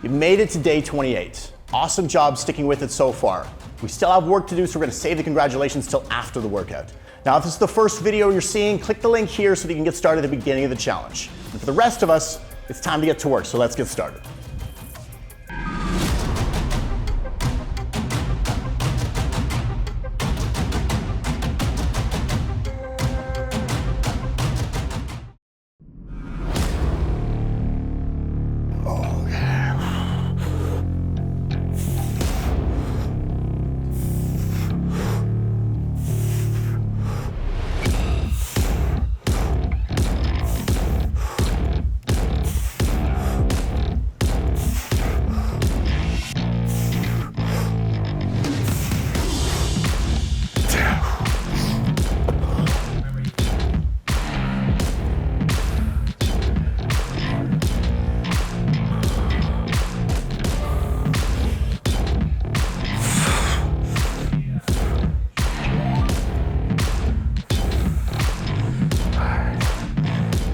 You've made it to day 28. Awesome job sticking with it so far. We still have work to do, so we're gonna save the congratulations till after the workout. Now, if this is the first video you're seeing, click the link here so that you can get started at the beginning of the challenge. And for the rest of us, it's time to get to work, so let's get started.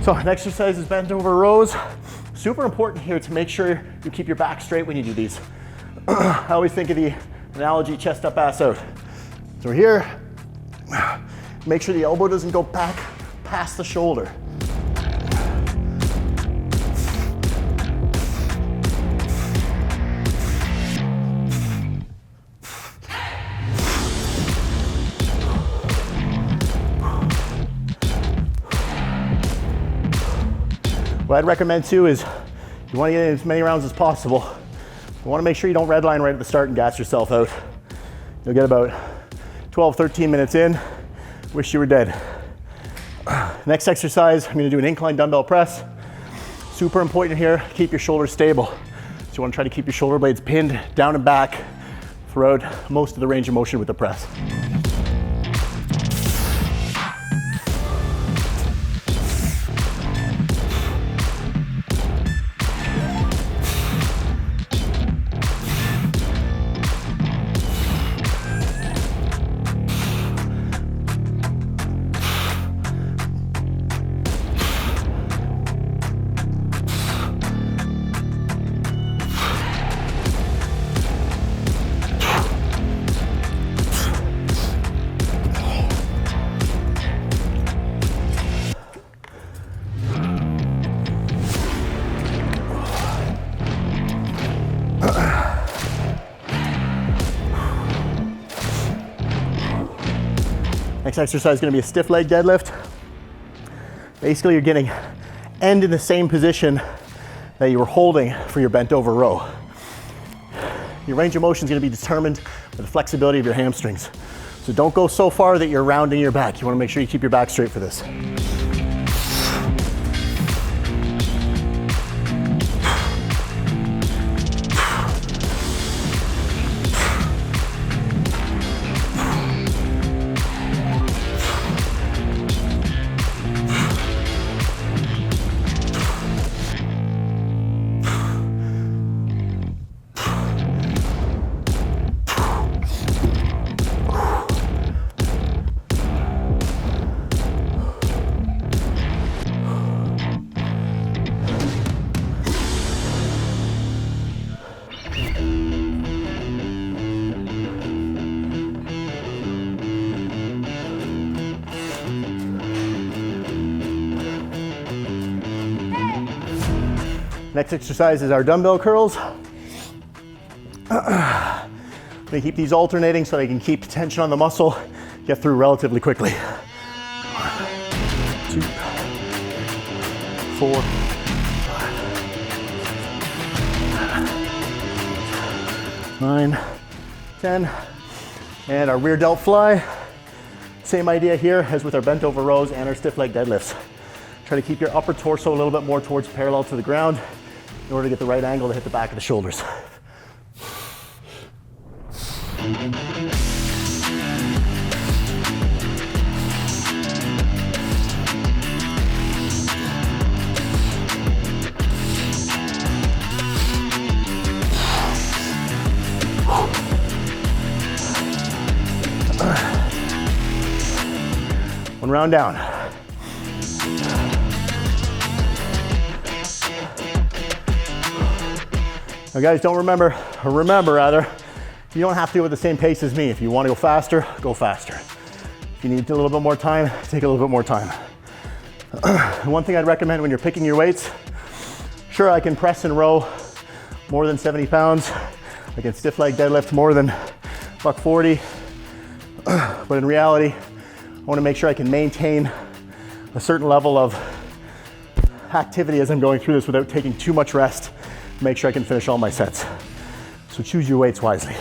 So an exercise is bent over rows. Super important here to make sure you keep your back straight when you do these. I always think of the analogy chest up, ass out. So we're here, make sure the elbow doesn't go back past the shoulder. What I'd recommend too is you want to get in as many rounds as possible. You want to make sure you don't redline right at the start and gas yourself out. You'll get about 12, 13 minutes in, wish you were dead. Next exercise, I'm going to do an incline dumbbell press. Super important here, keep your shoulders stable. So you want to try to keep your shoulder blades pinned down and back throughout most of the range of motion with the press. Next exercise is going to be a stiff leg deadlift. Basically, you're getting end in the same position that you were holding for your bent over row. Your range of motion is going to be determined by the flexibility of your hamstrings. So don't go so far that you're rounding your back. You want to make sure you keep your back straight for this. Next exercise is our dumbbell curls. I'm gonna keep these alternating so I can keep tension on the muscle, get through relatively quickly. 1, 2, 4, 5, 9, 10. And our rear delt fly. Same idea here as with our bent over rows and our stiff leg deadlifts. Try to keep your upper torso a little bit more towards parallel to the ground in order to get the right angle to hit the back of the shoulders. One round down. Now guys, remember rather, you don't have to go at the same pace as me. If you want to go faster, go faster. If you need a little bit more time, take a little bit more time. One thing I'd recommend when you're picking your weights, sure, I can press and row more than 70 pounds. I can stiff leg deadlift more than buck 40. But in reality, I want to make sure I can maintain a certain level of activity as I'm going through this without taking too much rest to make sure I can finish all my sets. So choose your weights wisely.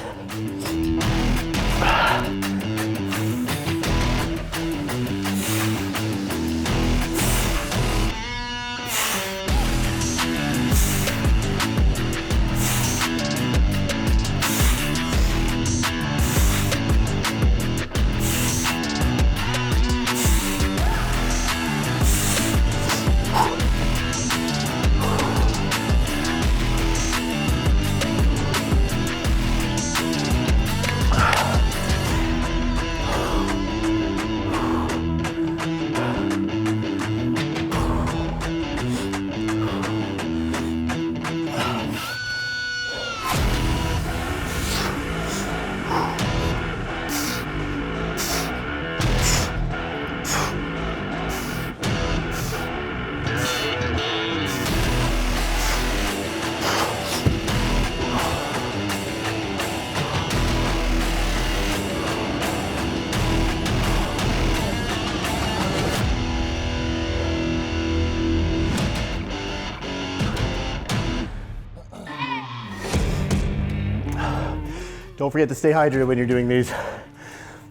Don't forget to stay hydrated when you're doing these.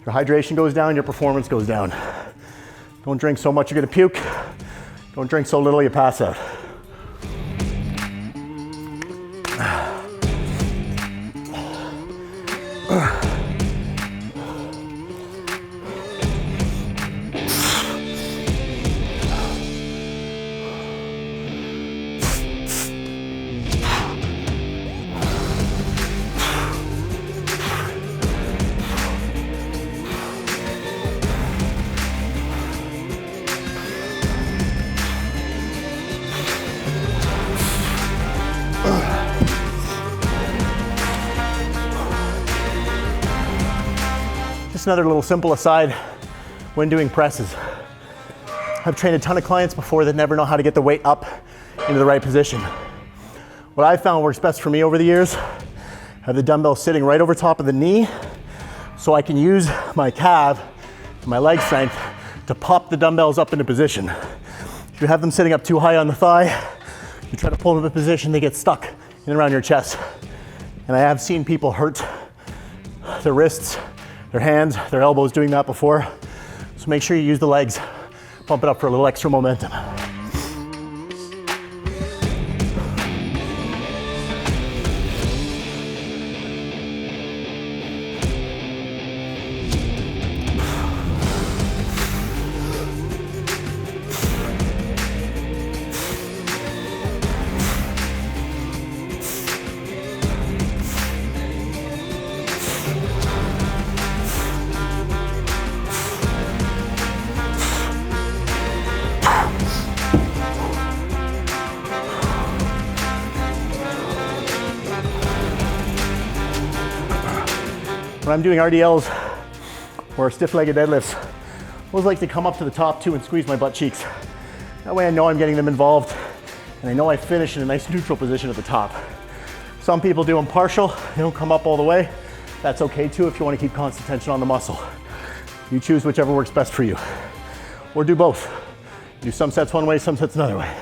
Your hydration goes down, your performance goes down. Don't drink so much you're gonna puke. Don't drink so little you pass out. Just another little simple aside when doing presses. I've trained a ton of clients before that never know how to get the weight up into the right position. What I've found works best for me over the years, have the dumbbell sitting right over top of the knee so I can use my calf, my leg strength to pop the dumbbells up into position. If you have them sitting up too high on the thigh, you try to pull them into position, they get stuck in and around your chest. And I have seen people hurt their wrists, their hands, their elbows doing that before. So make sure you use the legs, pump it up for a little extra momentum. When I'm doing RDLs or stiff-legged deadlifts, I always like to come up to the top too and squeeze my butt cheeks. That way I know I'm getting them involved and I know I finish in a nice neutral position at the top. Some people do them partial, they don't come up all the way. That's okay too if you want to keep constant tension on the muscle. You choose whichever works best for you. Or do both. Do some sets one way, some sets another way.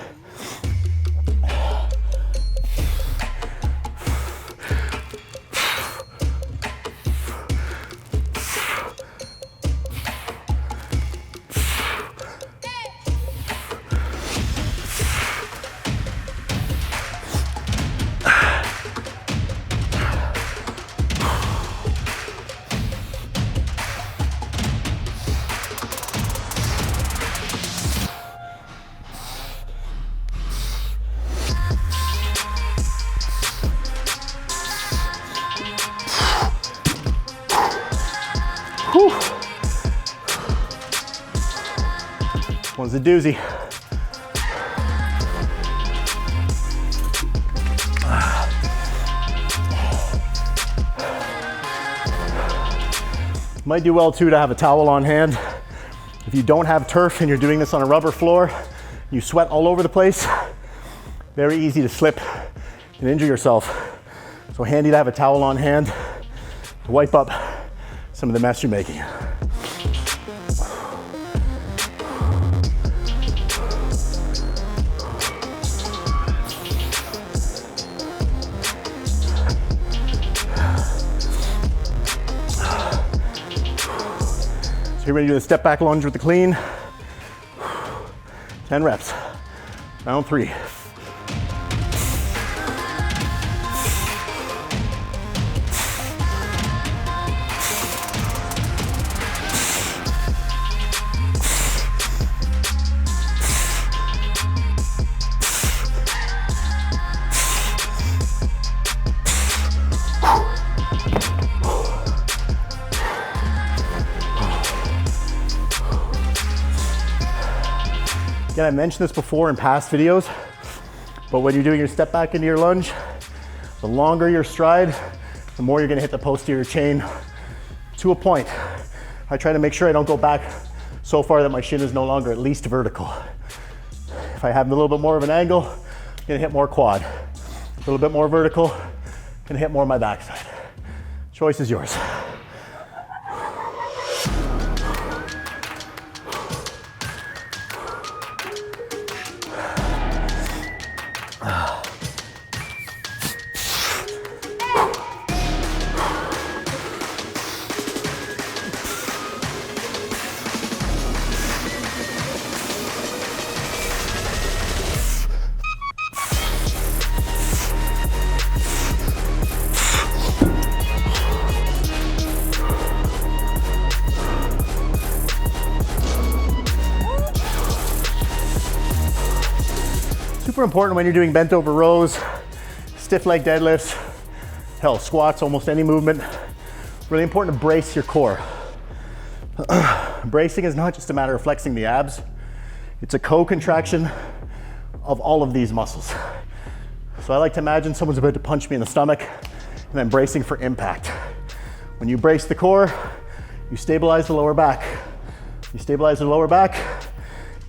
Whew. One's a doozy. Might do well too to have a towel on hand. If you don't have turf and you're doing this on a rubber floor, you sweat all over the place, very easy to slip and injure yourself. So handy to have a towel on hand to wipe up some of the mess you're making. You're ready to do the step back lunge with the clean. 10 reps, round 3. Again, I mentioned this before in past videos, but when you're doing your step back into your lunge, the longer your stride, the more you're gonna hit the posterior chain to a point. I try to make sure I don't go back so far that my shin is no longer at least vertical. If I have a little bit more of an angle, I'm gonna hit more quad. A little bit more vertical, gonna hit more my backside. Choice is yours. Super important when you're doing bent over rows, stiff leg deadlifts, hell, squats, almost any movement. Really important to brace your core. Bracing is not just a matter of flexing the abs, it's a co-contraction of all of these muscles. So I like to imagine someone's about to punch me in the stomach and I'm bracing for impact. When you brace the core, you stabilize the lower back. You stabilize the lower back,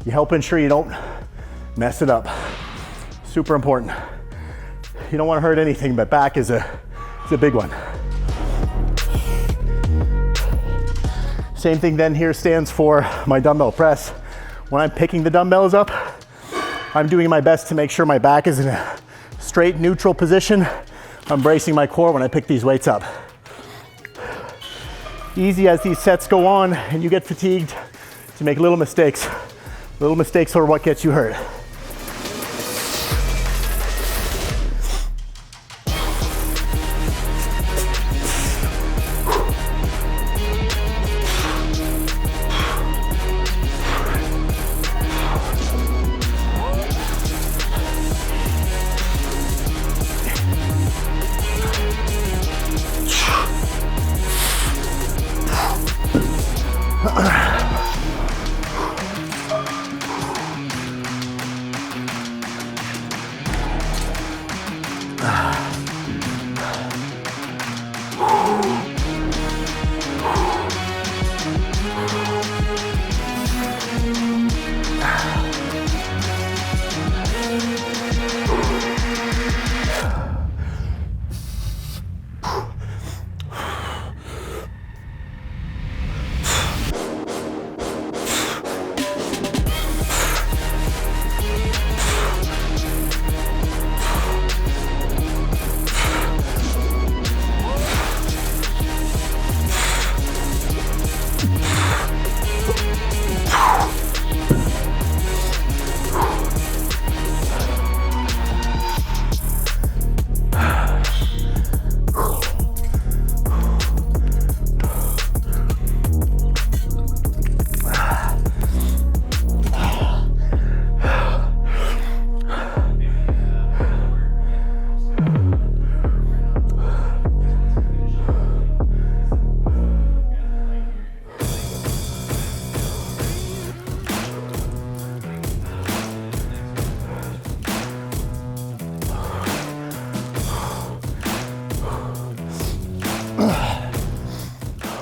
you help ensure you don't mess it up. Super important. You don't want to hurt anything, but back is a big one. Same thing then here stands for my dumbbell press. When I'm picking the dumbbells up, I'm doing my best to make sure my back is in a straight neutral position. I'm bracing my core when I pick these weights up. Easy as these sets go on and you get fatigued to make little mistakes. Little mistakes are what gets you hurt.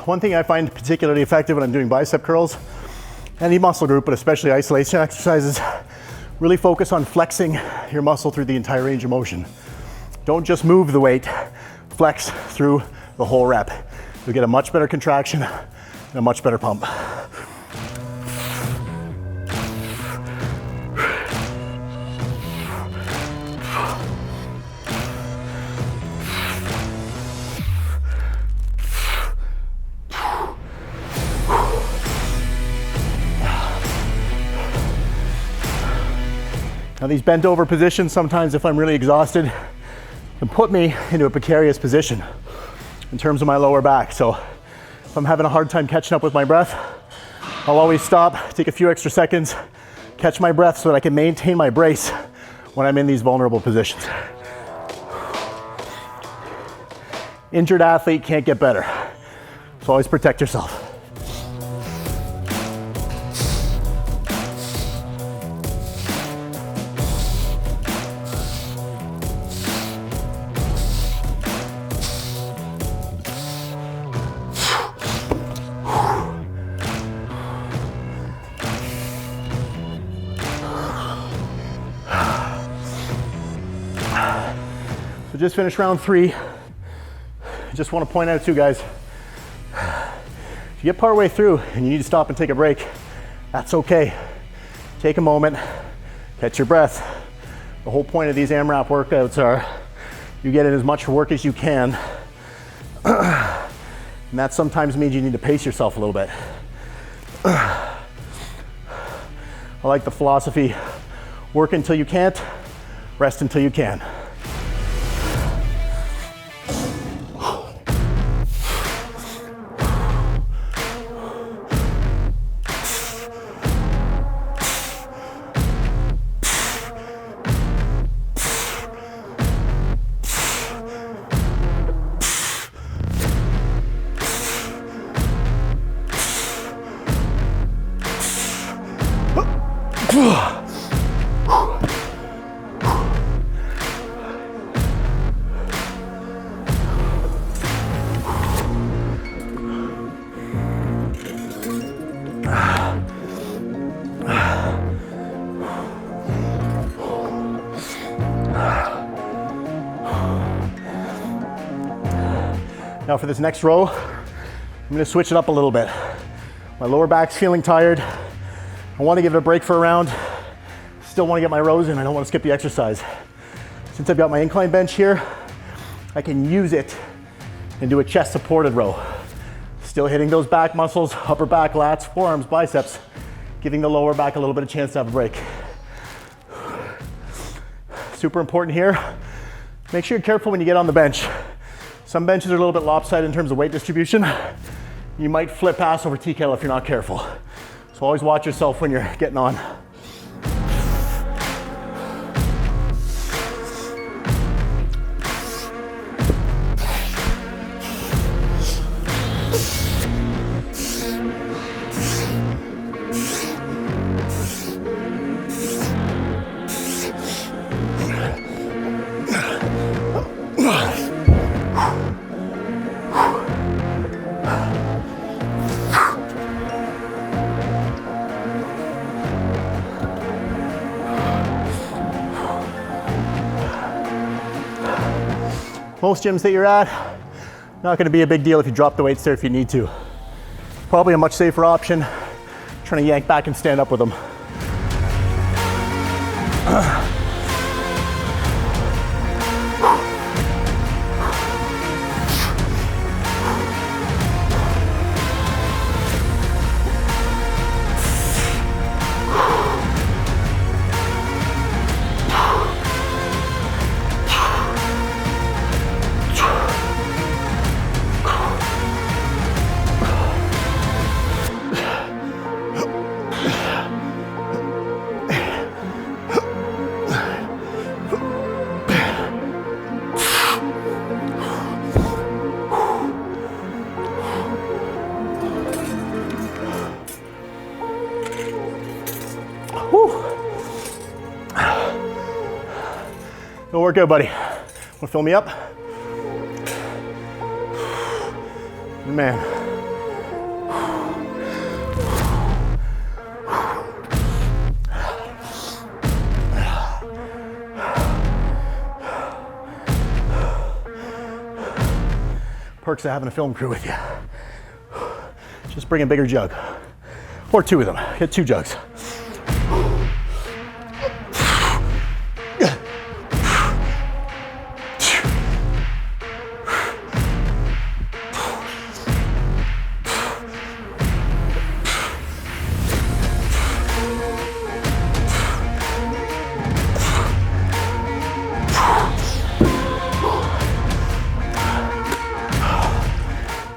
one thing I find particularly effective when I'm doing bicep curls, any muscle group, but especially isolation exercises, really focus on flexing your muscle through the entire range of motion. Don't just move the weight, flex through the whole rep. You'll get a much better contraction and a much better pump. Now these bent over positions, sometimes if I'm really exhausted, can put me into a precarious position in terms of my lower back. So if I'm having a hard time catching up with my breath, I'll always stop, take a few extra seconds, catch my breath so that I can maintain my brace when I'm in these vulnerable positions. Injured athlete can't get better. So always protect yourself. So just finished round 3. I just want to point out too, guys, if you get part way through and you need to stop and take a break, that's okay. Take a moment, catch your breath. The whole point of these AMRAP workouts are you get in as much work as you can. And that sometimes means you need to pace yourself a little bit. I like the philosophy, work until you can't, rest until you can. Now for this next row, I'm gonna switch it up a little bit. My lower back's feeling tired. I wanna give it a break for a round. Still wanna get my rows in, I don't wanna skip the exercise. Since I've got my incline bench here, I can use it and do a chest supported row. Still hitting those back muscles, upper back, lats, forearms, biceps, giving the lower back a little bit of chance to have a break. Super important here, make sure you're careful when you get on the bench. Some benches are a little bit lopsided in terms of weight distribution. You might flip ass over TKL if you're not careful. So always watch yourself when you're getting on. Most gyms that you're at, not gonna be a big deal if you drop the weights there if you need to. Probably a much safer option, trying to yank back and stand up with them. Good workout, buddy. Want to fill me up? Man, Perks of having a film crew with you. Just bring a bigger jug. Or 2 of them. Get 2 jugs.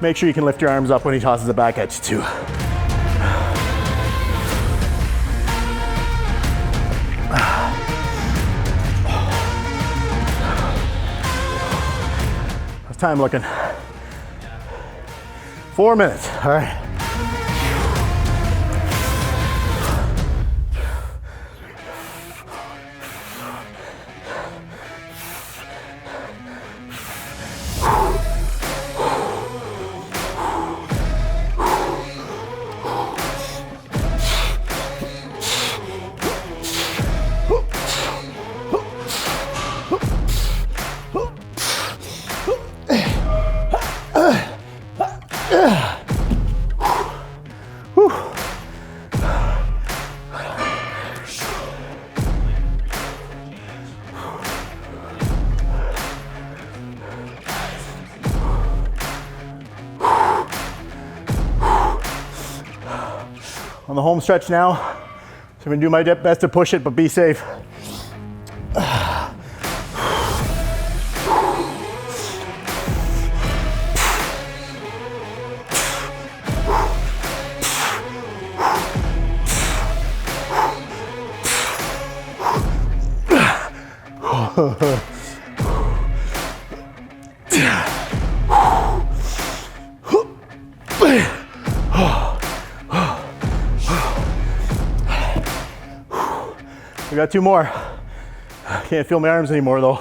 Make sure you can lift your arms up when he tosses it back at you too. How's time looking? 4 minutes, all right. On the home stretch now, so I'm gonna do my best to push it, but be safe. We got 2 more. Can't feel my arms anymore though.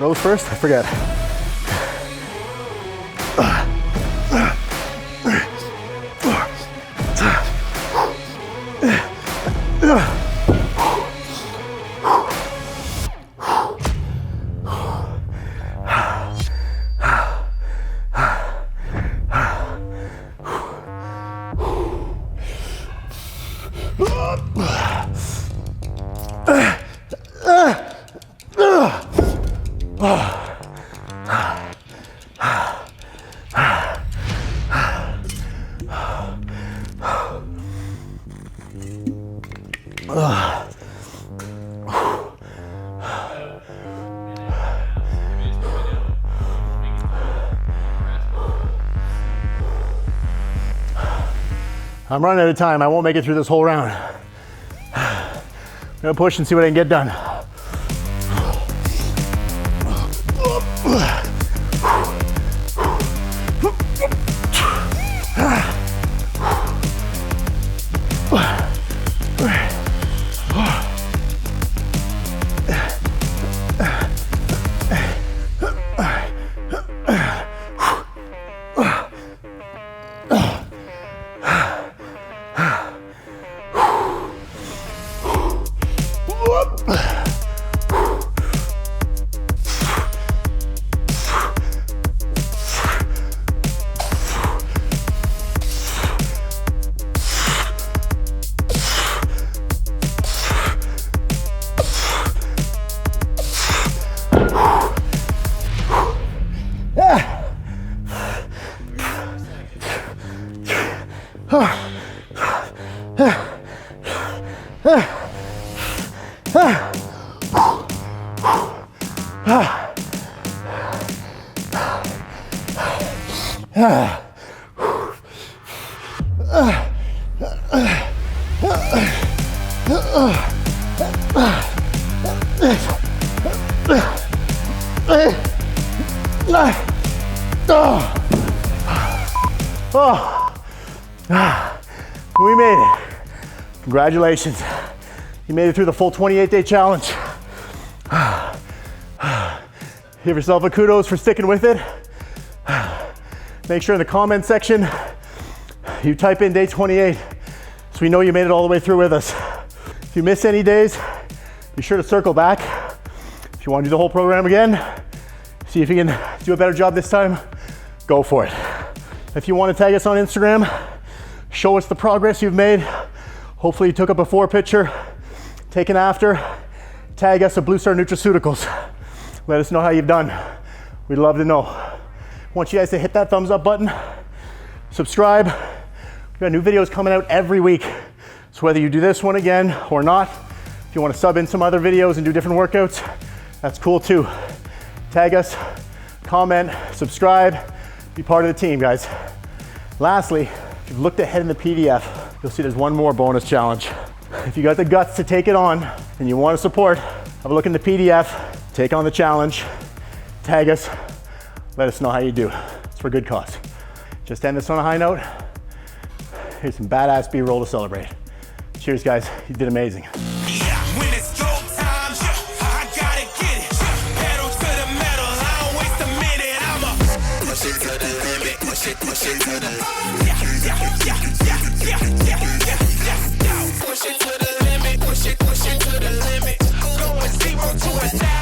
Rows first? I forget. I'm running out of time. I won't make it through this whole round. I'm gonna push and see what I can get done. We made it. Congratulations. You made it through the full 28-day challenge. Give yourself a kudos for sticking with it. Make sure in the comment section you type in day 28 so we know you made it all the way through with us. If you miss any days, be sure to circle back. If you want to do the whole program again, see if you can do a better job this time, go for it. If you want to tag us on Instagram, show us the progress you've made. Hopefully you took a before picture, take an after, tag us at Blue Star Nutraceuticals. Let us know how you've done. We'd love to know. I want you guys to hit that thumbs up button, subscribe. We've got new videos coming out every week. So whether you do this one again or not, if you want to sub in some other videos and do different workouts, that's cool too. Tag us, comment, subscribe, be part of the team, guys. Lastly, if you've looked ahead in the PDF, you'll see there's one more bonus challenge. If you got the guts to take it on and you want to support, have a look in the PDF, take on the challenge, tag us, let us know how you do. It's for good cause. Just end this on a high note. Here's some badass B-roll to celebrate. Cheers, guys. You did amazing. Push it to the limit, push it to the limit. Going 0 to 1,000.